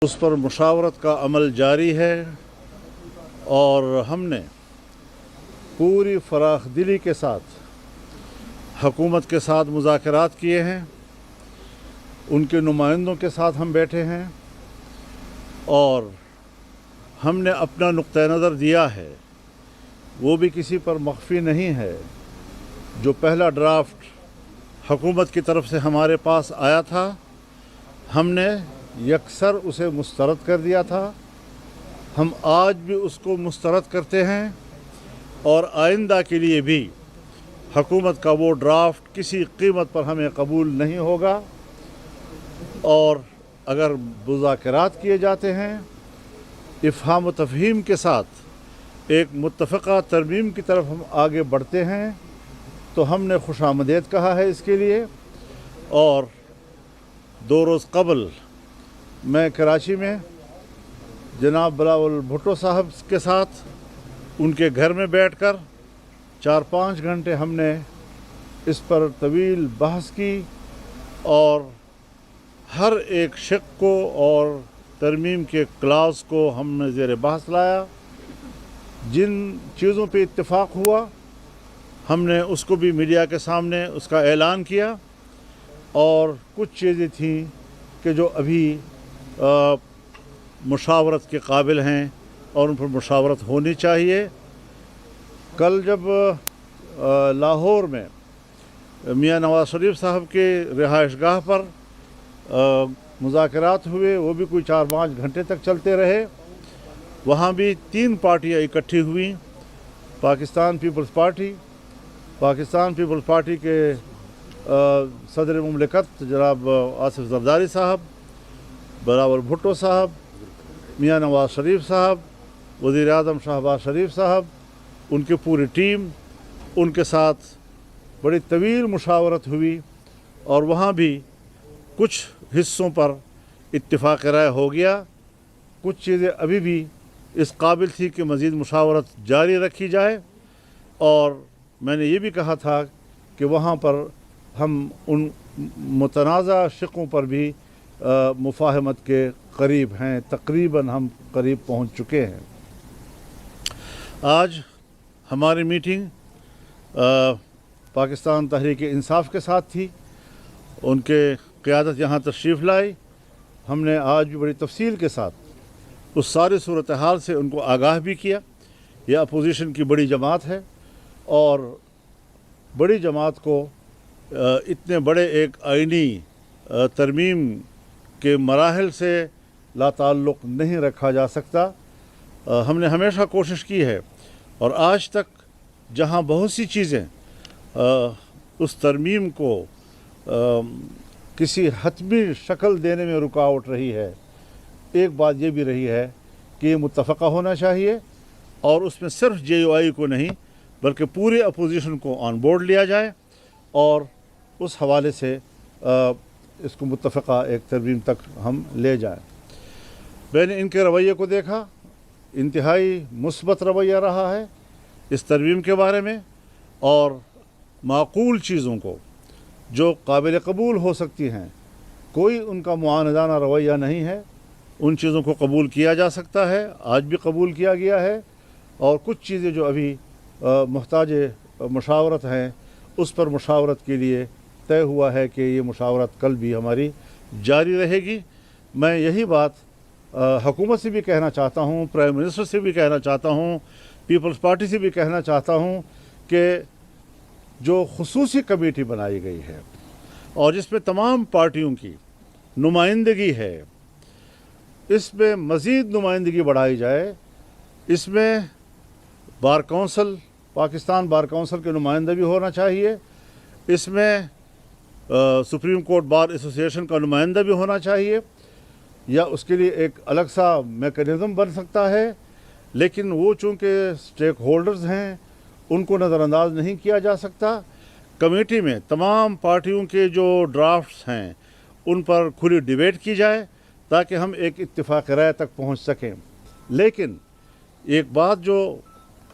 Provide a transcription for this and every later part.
उस पर मुशावरत का अमल जारी है और हमने पूरी फराख दिली के साथ हुकूमत के साथ मुज़ाकरात किए हैं, उनके नुमाइंदों के साथ हम बैठे हैं और हमने अपना नुक्ता नज़र दिया है, वो भी किसी पर मख्फी नहीं है। जो पहला ड्राफ्ट हुकूमत की तरफ से हमारे पास आया था, हमने यकसर उसे मुस्तरद कर दिया था। हम आज भी उसको मुस्तरद करते हैं और आइंदा के लिए भी हुकूमत का वो ड्राफ्ट किसी कीमत पर हमें कबूल नहीं होगा। और अगर मुज़ाकरात किए जाते हैं इफ़हाम व तफ़हीम के साथ एक मुत्तफ़क़ा तरमीम की तरफ हम आगे बढ़ते हैं तो हमने खुशामदीद कहा है इसके लिए। और 2 रोज़ कबल मैं कराची में जनाब बिलावल भुट्टो साहब के साथ उनके घर में बैठकर 4-5 घंटे हमने इस पर तवील बहस की और हर एक शिक को और तरमीम के क्लास को हमने ज़ेर बहस लाया। जिन चीज़ों पे इत्तेफाक हुआ हमने उसको भी मीडिया के सामने उसका ऐलान किया और कुछ चीज़ें थीं कि जो अभी मुशावरत के काबिल हैं और उन पर मुशावरत होनी चाहिए। कल जब लाहौर में मियाँ नवाज़ शरीफ साहब के रिहाइशगाह पर मुज़ाकरात हुए, वो भी कोई 4-5 घंटे तक चलते रहे। वहाँ भी 3 पार्टियाँ इकट्ठी हुई, पाकिस्तान पीपल्स पार्टी के सदर मुमलिकत जनाब आसिफ ज़रदारी साहब, बिलावल भुट्टो साहब, मियाँ नवाज़ शरीफ साहब, वज़ीर आज़म शहबाज शरीफ साहब, उनकी पूरी टीम, उनके साथ बड़ी तवील मुशावरत हुई और वहाँ भी कुछ हिस्सों पर इत्तिफाक़ राय हो गया। कुछ चीज़ें अभी भी इस काबिल थी कि मज़ीद मुशावरत जारी रखी जाए और मैंने ये भी कहा था कि वहाँ पर हम उन मुतनाज़ा शिकों पर भी मुफाहमत के करीब हैं, तकरीबन हम करीब पहुँच चुके हैं। आज हमारी मीटिंग पाकिस्तान तहरीक इंसाफ के साथ थी, उनके क़यादत यहाँ तशरीफ़ लाई। हमने आज भी बड़ी तफसील के साथ उस सारी सूरत हाल से उनको आगाह भी किया। यह अपोजिशन की बड़ी जमात है और बड़ी जमात को इतने बड़े एक आइनी तरमीम के मराहल से लाताल्लुक़ नहीं रखा जा सकता। हमने हमेशा कोशिश की है और आज तक जहाँ बहुत सी चीज़ें उस तरमीम को किसी हतमी शक्ल देने में रुकावट रही है, एक बात ये भी रही है कि ये मुत्तफ़क़ा होना चाहिए और उसमें सिर्फ JUI को नहीं बल्कि पूरे अपोजिशन को ऑन बोर्ड लिया जाए और उस हवाले से इसको मुत्तफ़क़ा एक तरमीम तक हम ले जाएं। मैंने इनके रवैये को देखा, इंतहाई मुस्बत रवैया रहा है इस तरमीम के बारे में और माकूल चीज़ों को जो काबिल कबूल हो सकती हैं, कोई उनका मुआनदाना रवैया नहीं है। उन चीज़ों को कबूल किया जा सकता है, आज भी कबूल किया गया है और कुछ चीज़ें जो अभी मुहताज मुशावरत हैं उस पर मुशावरत के लिए तय हुआ है कि ये मुशावरत कल भी हमारी जारी रहेगी। मैं यही बात हुकूमत से भी कहना चाहता हूँ, प्राइम मिनिस्टर से भी कहना चाहता हूँ, पीपल्स पार्टी से भी कहना चाहता हूँ कि जो खुसूसी कमेटी बनाई गई है और जिसमें तमाम पार्टियों की नुमाइंदगी है, इसमें मज़ीद नुमाइंदगी बढ़ाई जाए। इसमें bar council, Pakistan bar council के नुमाइंदा भी होना चाहिए, इसमें सुप्रीम कोर्ट बार एसोसिएशन का नुमाइंदा भी होना चाहिए या उसके लिए एक अलग सा मेकनिज़म बन सकता है। लेकिन वो चूँकि स्टेक होल्डर्स हैं उनको नज़रअंदाज नहीं किया जा सकता। कमेटी में तमाम पार्टियों के जो ड्राफ्ट्स हैं उन पर खुली डिबेट की जाए ताकि हम एक इत्तिफाक राय तक पहुंच सकें। लेकिन एक बात जो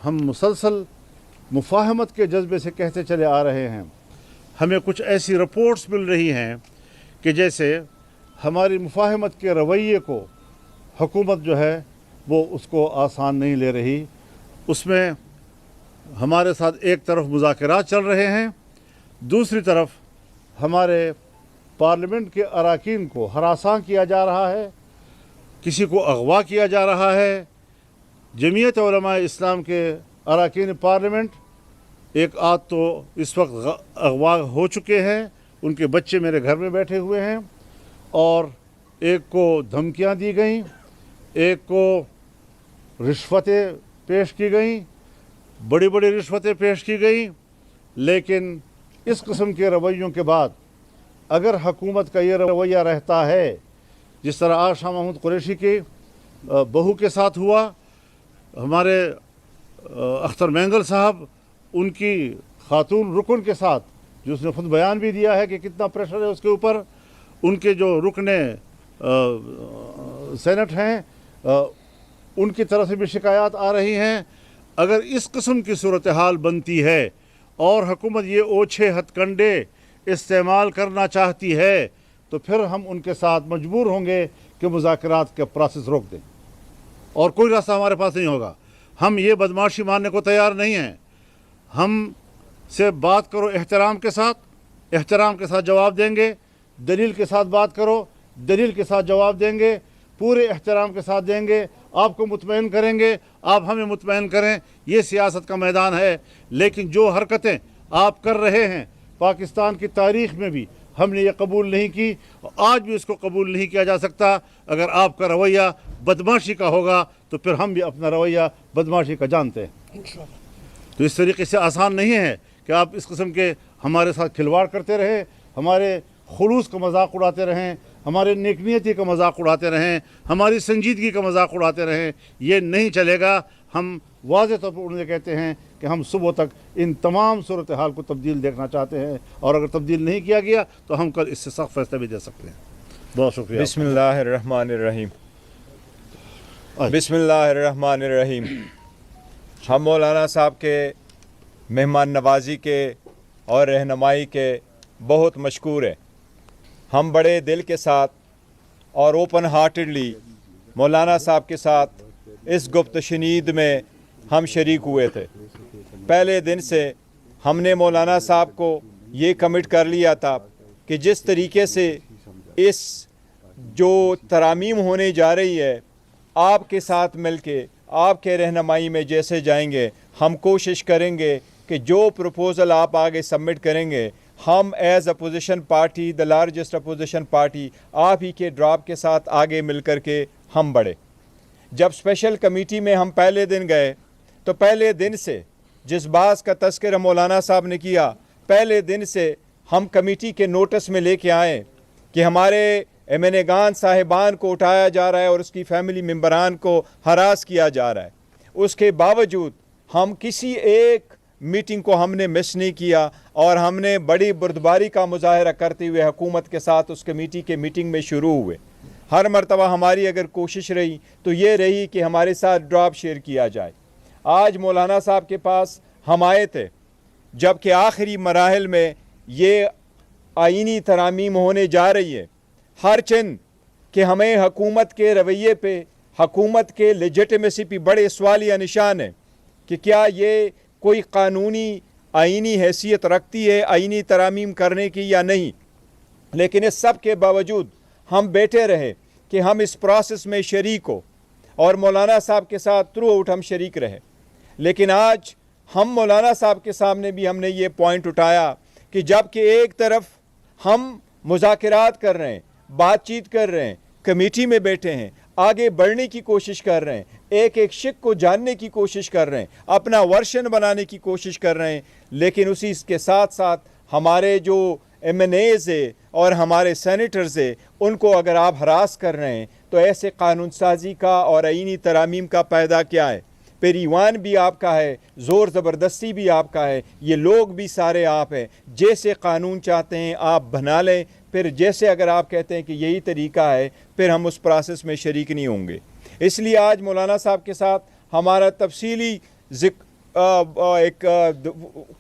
हम मुसलसल मुफाहमत के जज्बे से कहते चले आ रहे हैं, हमें कुछ ऐसी रिपोर्ट्स मिल रही हैं कि जैसे हमारी मुफाहमत के रवैये को हुकूमत जो है वो उसको आसान नहीं ले रही। उसमें हमारे साथ एक तरफ मुज़ाकरात चल रहे हैं, दूसरी तरफ हमारे पार्लियामेंट के अरकान को हरासा किया जा रहा है, किसी को अगवा किया जा रहा है। जमीयत उलमा इस्लाम के अरकान पार्लियामेंट एक आध तो इस वक्त अगवा हो चुके हैं, उनके बच्चे मेरे घर में बैठे हुए हैं, और एक को धमकियां दी गईं, एक को रिश्वतें पेश की गईं, बड़ी बड़ी रिश्वतें पेश की गईं। लेकिन इस किस्म के रवैयों के बाद अगर हुकूमत का ये रवैया रहता है, जिस तरह आज शाह महमूद कुरैशी के बहू के साथ हुआ, हमारे अख्तर मैंगल साहब उनकी खातून रुकन के साथ, जो उसने खुद बयान भी दिया है कि कितना प्रेशर है उसके ऊपर, उनके जो रुकने सेनेट हैं उनकी तरफ से भी शिकायत आ रही हैं। अगर इस किस्म की सूरत हाल बनती है और हुकूमत ये ओछे हथकंडे इस्तेमाल करना चाहती है, तो फिर हम उनके साथ मजबूर होंगे कि मुज़ाकरात के प्रोसेस रोक दें, और कोई रास्ता हमारे पास नहीं होगा। हम ये बदमाशी मानने को तैयार नहीं हैं। हम से बात करो एहतराम के साथ जवाब देंगे, दलील के साथ बात करो, दलील के साथ जवाब देंगे, पूरे एहतराम के साथ देंगे, आपको मुतमईन करेंगे, आप हमें मुतमईन करें। ये सियासत का मैदान है। लेकिन जो हरकतें आप कर रहे हैं, पाकिस्तान की तारीख़ में भी हमने ये कबूल नहीं की, आज भी इसको कबूल नहीं किया जा सकता। अगर आपका रवैया बदमाशी का होगा तो फिर हम भी अपना रवैया बदमाशी का जानते हैं। तो इस तरीके से आसान नहीं है कि आप इस किस्म के हमारे साथ खिलवाड़ करते रहें, हमारे खुलूस का मजाक उड़ाते रहें, हमारे नेकनीयती का मजाक उड़ाते रहें, हमारी संजीदगी का मजाक उड़ाते रहें। ये नहीं चलेगा। हम वाज़ेह तौर पर उन्हें कहते हैं कि हम सुबह तक इन तमाम सूरत हाल को तब्दील देखना चाहते हैं, और अगर तब्दील नहीं किया गया तो हम कल इससे सख्त फैसला भी दे सकते हैं। बहुत शुक्रिया। बिस्मिल्लाहिर्रहमानिर्रहीम। बिस्मिल्लाहिर्रहमानिर्रहीम। हम मौलाना साहब के मेहमान नवाजी के और रहनुमाई के बहुत मशकूर हैं। हम बड़े दिल के साथ और ओपन हार्टेडली मौलाना साहब के साथ इस गुफ्तशनीद में हम शरीक हुए थे। पहले दिन से हमने मौलाना साहब को ये कमिट कर लिया था कि जिस तरीके से इस जो तरामीम होने जा रही है, आपके साथ मिलके आपके रहनुमाई में जैसे जाएंगे, हम कोशिश करेंगे कि जो प्रपोज़ल आप आगे सबमिट करेंगे, हम as opposition party, the largest opposition party, आप ही के ड्राफ्ट के साथ आगे मिल कर के हम बढ़े। जब स्पेशल कमेटी में हम पहले दिन गए तो पहले दिन से जिस बात का तज़किरा मौलाना साहब ने किया, पहले दिन से हम कमेटी के नोटिस में लेके आए कि हमारे एमएनएगान साहिबान को उठाया जा रहा है और उसकी फैमिली मेम्बरान को हरास किया जा रहा है। उसके बावजूद हम किसी एक मीटिंग को हमने मिस नहीं किया, और हमने बड़ी बुर्दबारी का मुजाहरा करते हुए हुकूमत के साथ उस कमेटी के मीटिंग में शुरू हुए। हर मरतबा हमारी अगर कोशिश रही तो ये रही कि हमारे साथ ड्राफ्ट शेयर किया जाए। आज मौलाना साहब के पास हम आए थे जबकि आखिरी मराहल में ये आईनी तरामीम होने जा रही है। हर चंद कि हमें हुकूमत के रवैये पे, हुकूमत के लेजिटिमेसी पे बड़े सवालिया निशान है कि क्या ये कोई कानूनी आईनी हैसियत रखती है आईनी तरामीम करने की या नहीं। लेकिन इस सब के बावजूद हम बैठे रहे कि हम इस प्रोसेस में शरीक हो, और मौलाना साहब के साथ थ्रू आउट हम शरीक रहे। लेकिन आज हम मौलाना साहब के सामने भी हमने ये पॉइंट उठाया कि जबकि एक तरफ हम मुज़ाकरात कर रहे हैं, बातचीत कर रहे हैं, कमेटी में बैठे हैं, आगे बढ़ने की कोशिश कर रहे हैं, एक एक शिक को जानने की कोशिश कर रहे हैं, अपना वर्शन बनाने की कोशिश कर रहे हैं, लेकिन उसी के साथ साथ हमारे जो एमएनएज़ है और हमारे सेनेटर्स है, उनको अगर आप हरास कर रहे हैं तो ऐसे कानून साजी का और आईनी तरामीम का पैदा क्या है। फिर ईवान भी आपका है, ज़ोर ज़बरदस्ती भी आपका है, ये लोग भी सारे आप हैं। जैसे कानून चाहते हैं आप बना लें, फिर जैसे अगर आप कहते हैं कि यही तरीका है, फिर हम उस प्रोसेस में शरीक नहीं होंगे। इसलिए आज मौलाना साहब के साथ हमारा तफसीली एक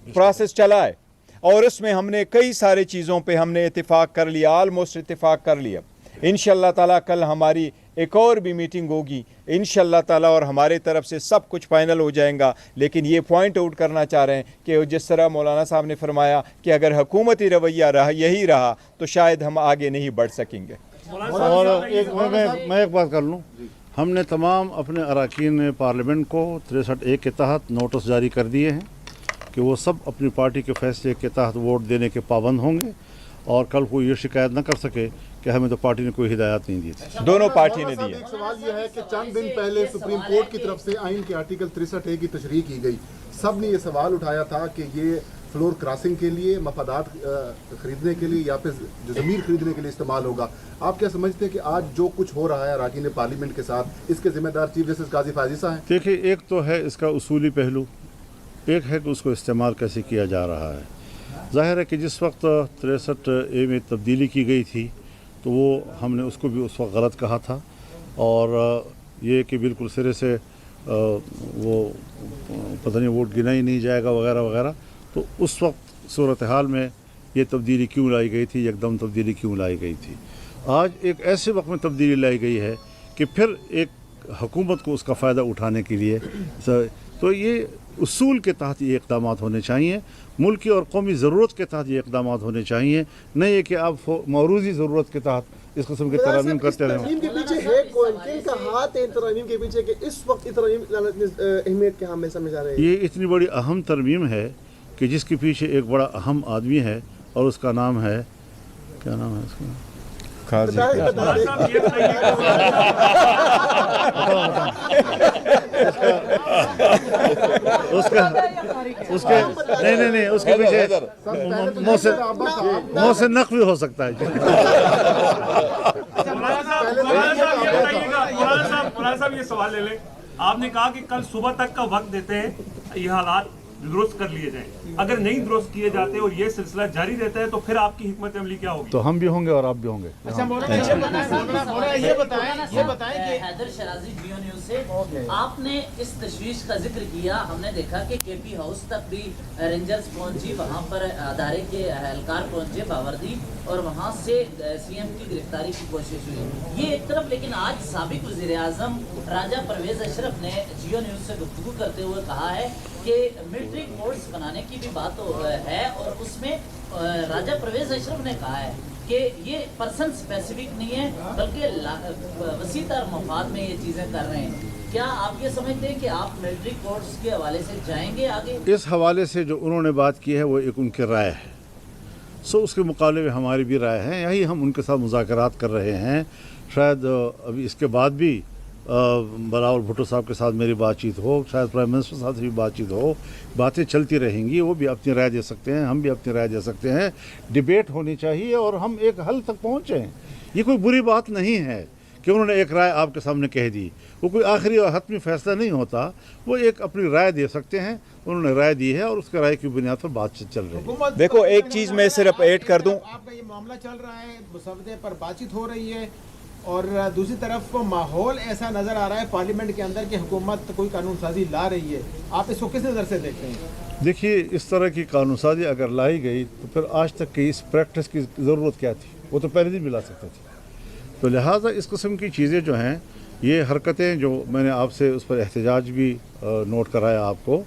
प्रोसेस चला है, और उसमें हमने कई सारे चीज़ों पे हमने इत्तेफाक कर लिया, आलमोस्ट इत्तेफाक कर लिया। इंशाअल्लाह ताला कल हमारी एक और भी मीटिंग होगी इंशाअल्लाह ताला, और हमारे तरफ से सब कुछ फाइनल हो जाएगा। लेकिन ये पॉइंट आउट करना चाह रहे हैं कि जिस तरह मौलाना साहब ने फरमाया कि अगर हुकूमती रवैया यही रहा तो शायद हम आगे नहीं बढ़ सकेंगे। और मैं एक बात कर लूँ, हमने तमाम अपने अरकान पार्लियामेंट को 63A के तहत नोटिस जारी कर दिए हैं कि वो सब अपनी पार्टी के फैसले के तहत वोट देने के पाबंद होंगे, और कल कोई ये शिकायत न कर सके कि हमें तो पार्टी ने कोई हिदायत नहीं दी थी। दोनों पार्टी ने दी है। एक सवाल यह है कि चंद दिन पहले सुप्रीम कोर्ट की तरफ से आइन के आर्टिकल 63A की तशरीह की गई। सब ने ये सवाल उठाया था कि ये फ्लोर क्रॉसिंग के लिए, मफादात खरीदने के लिए या फिर ज़मीन खरीदने के लिए इस्तेमाल होगा। आप क्या समझते हैं कि आज जो कुछ हो रहा है अरकान पार्लियामेंट के साथ, इसके जिम्मेदार चीफ जस्टिस काजी फायज़ी साहब हैं? देखिए, एक तो है इसका उसूली पहलू, एक है कि उसको इस्तेमाल कैसे किया जा रहा है। ज़ाहिर है कि जिस वक्त 63A में तब्दीली की गई थी तो वो हमने उसको भी उस वक्त गलत कहा था, और ये कि बिल्कुल सिरे से वो पता नहीं वोट गिना ही नहीं जाएगा वगैरह वगैरह। तो उस वक्त सूरत हाल में ये तब्दीली क्यों लाई गई थी, एकदम तब्दीली क्यों लाई गई थी। आज एक ऐसे वक्त में तब्दीली लाई गई है कि फिर एक हुकूमत को उसका फ़ायदा उठाने के लिए, तो ये उसूल के तहत ये इक़दाम होने चाहिए, मुल्की और कौमी ज़रूरत के तहत ये इक़दाम होने चाहिए, नहीं है कि आप मौरूज़ी ज़रूरत के तहत इस किस्म के तरमीम करते रहें। तरमीम के पीछे है कौन, किनका हाथ है तरमीम के पीछे कि इस वक्त तरमीम अहमियत के हम में समझ आ रहे हैं? ये इतनी बड़ी अहम तरमीम है कि जिसके पीछे एक बड़ा अहम आदमी है, और उसका नाम है, क्या नाम है उसका? उसके नहीं उसके पीछे मोहसिन नकवी हो सकता है। मौलाना साहब ये सवाल ले लें, आपने कहा कि कल सुबह तक का वक्त देते हैं ये हालात दुरुस्त कर लिए जाएं, अगर नहीं दुरुस्त किए जाते और ये सिलसिला जारी रहता है तो फिर आपकी हिकमत अमली क्या होगी? तो हम भी होंगे और आप भी होंगे। अच्छा ये बताएं कि हैदर शराजी जियो न्यूज़ से आपने इस तशवीश का जिक्र किया। हमने देखा कि केपी हाउस तक भी रेंजर्स पहुंची, वहां पर अदारे के एहलकार पहुंचे बावर्दी, और वहां से सीएम की गिरफ्तारी की कोशिश हुई। ये एक तरफ, लेकिन आज साबिक वज़ीर-ए-आज़म राजा परवेज अशरफ ने जियो न्यूज़ से गुफ्तगू करते हुए कहा है कि मिलिट्री कोर्ट्स बनाने की भी बात है, और उसमें राजा परवेज अशरफ ने कहा है कि ये पर्सन स्पेसिफिक नहीं है बल्कि वसीतर मफाद में ये चीज़ें कर रहे हैं। क्या आप ये समझते हैं कि आप मिलिट्री कोर्ट्स के हवाले से जाएंगे आगे? इस हवाले से जो उन्होंने बात की है वो एक उनकी राय है, सो उसके मुकाबले में हमारी भी राय है। यही हम उनके साथ मुज़ाकरात कर रहे हैं। शायद अभी इसके बाद भी बिलावल भुट्टो साहब के साथ मेरी बातचीत हो, शायद प्राइम मिनिस्टर साहब से भी बातचीत हो, बातें चलती रहेंगी। वो भी अपनी राय दे सकते हैं, हम भी अपनी राय दे सकते हैं। डिबेट होनी चाहिए और हम एक हल तक पहुँचें। ये कोई बुरी बात नहीं है कि उन्होंने एक राय आपके सामने कह दी, वो कोई आखिरी और हतमी फैसला नहीं होता। वो एक अपनी राय दे सकते हैं, उन्होंने राय दी है और उसके राय की बुनियाद पर बातचीत चल रही है। देखो, एक चीज़ मैं सिर्फ ऐड कर दूं, आपका ये मामला चल रहा है, मुसवदे पर बातचीत हो रही है, और दूसरी तरफ माहौल ऐसा नज़र आ रहा है पार्लियामेंट के अंदर कि हुकूमत कोई कानून साजी ला रही है। आप इसको किस नज़र से देखते हैं? देखिए, इस तरह की कानून साजी अगर लाई गई तो फिर आज तक की इस प्रैक्टिस की ज़रूरत क्या थी? वो तो पहले दिन भी ला सकते थे। तो लिहाजा इस किस्म की चीज़ें जो हैं, ये हरकतें जो मैंने आपसे उस पर एहतजाज भी नोट कराया आपको,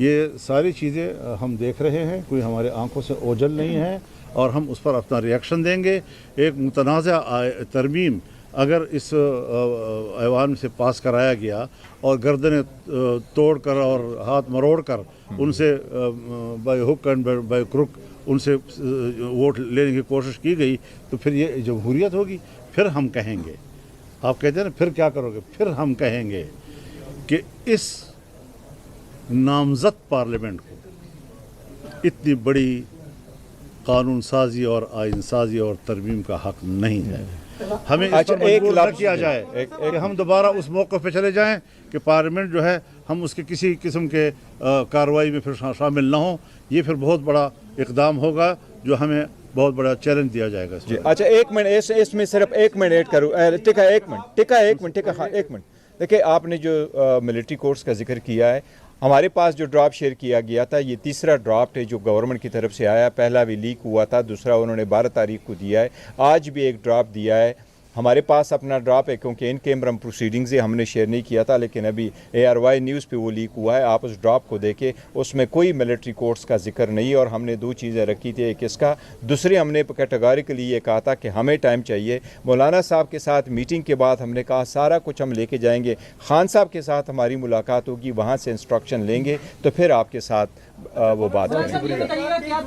ये सारी चीज़ें हम देख रहे हैं, कोई हमारे आंखों से ओझल नहीं है, और हम उस पर अपना रिएक्शन देंगे। एक मुतनाज़ा तरमीम अगर इस ऐवान से पास कराया गया और गर्दनें तोड़ कर और हाथ मरोड़ कर उनसे by hook and by crook उनसे वोट लेने की कोशिश की गई, तो फिर ये जमहूरियत होगी? फिर हम कहेंगे, आप कहते हैं ना फिर क्या करोगे, फिर हम कहेंगे कि इस नामज़द पार्लियामेंट को इतनी बड़ी कानून साजी और आइन साजी और तरमीम का हक नहीं है। हमें इस पर मजबूर न किया जाए कि हम दोबारा उस मौके पे चले जाएं कि पार्लियामेंट जो है हम उसके किसी किस्म के कार्रवाई में फिर शामिल ना हो। ये फिर बहुत बड़ा इक़दाम होगा जो हमें बहुत बड़ा चैलेंज दिया जाएगा। अच्छा, एक मिनट, इसमें सिर्फ एक मिनट ऐड करूँ। एक मिनट। देखिए, आपने जो मिलिट्री कोर्ट्स का जिक्र किया है, हमारे पास जो ड्राफ्ट शेयर किया गया था, ये तीसरा ड्राफ्ट है जो गवर्नमेंट की तरफ से आया। पहला भी लीक हुआ था, दूसरा उन्होंने 12 तारीख को दिया है, आज भी एक ड्राफ्ट दिया है। हमारे पास अपना ड्राप है, क्योंकि इन कैमरम प्रोसीडिंग्स ये हमने शेयर नहीं किया था, लेकिन अभी ARY न्यूज़ पे वो लीक हुआ है। आप उस ड्राप को देखें, उसमें कोई मिलिट्री कोर्ट्स का जिक्र नहीं, और हमने 2 चीज़ें रखी थी, एक इसका, दूसरी हमने कैटेगोरिकली ये कहा था कि हमें टाइम चाहिए। मौलाना साहब के साथ मीटिंग के बाद हमने कहा सारा कुछ हम लेके जाएंगे, खान साहब के साथ हमारी मुलाकात होगी, वहाँ से इंस्ट्रक्शन लेंगे, तो फिर आपके साथ वो बात करेंगे।